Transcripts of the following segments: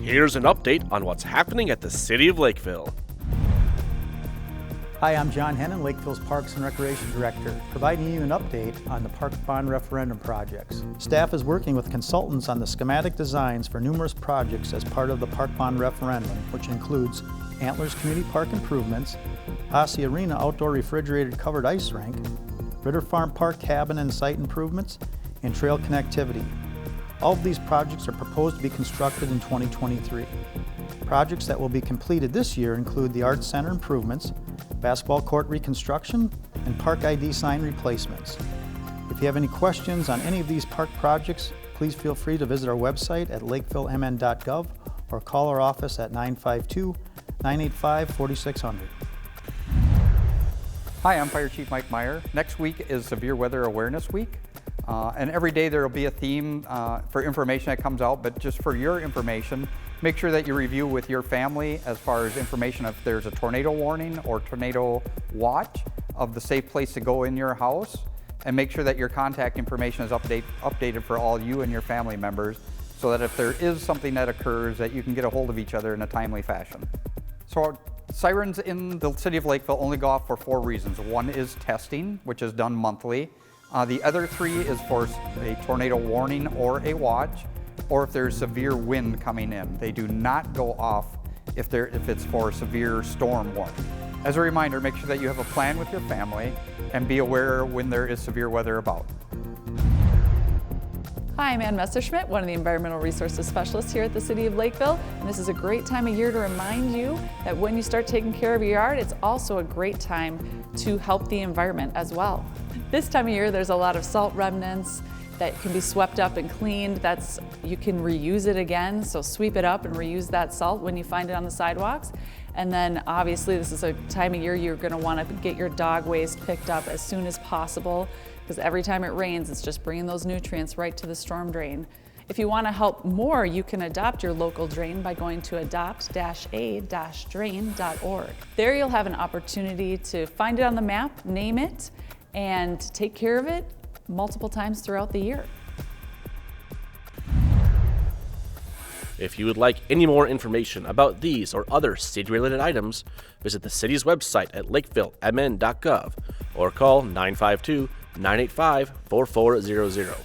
Here's an update on what's happening at the City of Lakeville. Hi, I'm John Hennon, Lakeville's Parks and Recreation Director, providing you an update on the Park Bond Referendum projects. Staff is working with consultants on the schematic designs for numerous projects as part of the Park Bond Referendum, which includes Antlers Community Park improvements, Ossie Arena outdoor refrigerated covered ice rink, Ritter Farm Park cabin and site improvements, and trail connectivity. All of these projects are proposed to be constructed in 2023. Projects that will be completed this year include the Arts Center improvements, basketball court reconstruction, and park ID sign replacements. If you have any questions on any of these park projects, please feel free to visit our website at lakevillemn.gov or call our office at 952-985-4600. Hi, I'm Fire Chief Mike Meyer. Next week is Severe Weather Awareness Week. And every day there will be a theme for information that comes out, but just for your information, make sure that you review with your family as far as information if there's a tornado warning or tornado watch of the safe place to go in your house, and make sure that your contact information is updated for all you and your family members so that if there is something that occurs that you can get a hold of each other in a timely fashion. So sirens in the City of Lakeville only go off for 4 reasons. One is testing, which is done monthly. The other 3 is for a tornado warning or a watch, or if there's severe wind coming in. They do not go off if it's for severe storm warning. As a reminder, make sure that you have a plan with your family and be aware when there is severe weather about. Hi, I'm Ann Messerschmidt, one of the Environmental Resources Specialists here at the City of Lakeville, and this is a great time of year to remind you that when you start taking care of your yard, it's also a great time to help the environment as well. This time of year, there's a lot of salt remnants that can be swept up and cleaned. You can reuse it again, so sweep it up and reuse that salt when you find it on the sidewalks. And then obviously this is a time of year you're gonna wanna get your dog waste picked up as soon as possible, because every time it rains, it's just bringing those nutrients right to the storm drain. If you wanna help more, you can adopt your local drain by going to adopt-a-drain.org. There you'll have an opportunity to find it on the map, name it, and take care of it multiple times throughout the year. If you would like any more information about these or other city-related items, visit the city's website at lakevillemn.gov or call 952-985-4400.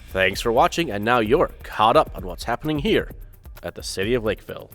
Thanks for watching, and now you're caught up on what's happening here at the City of Lakeville.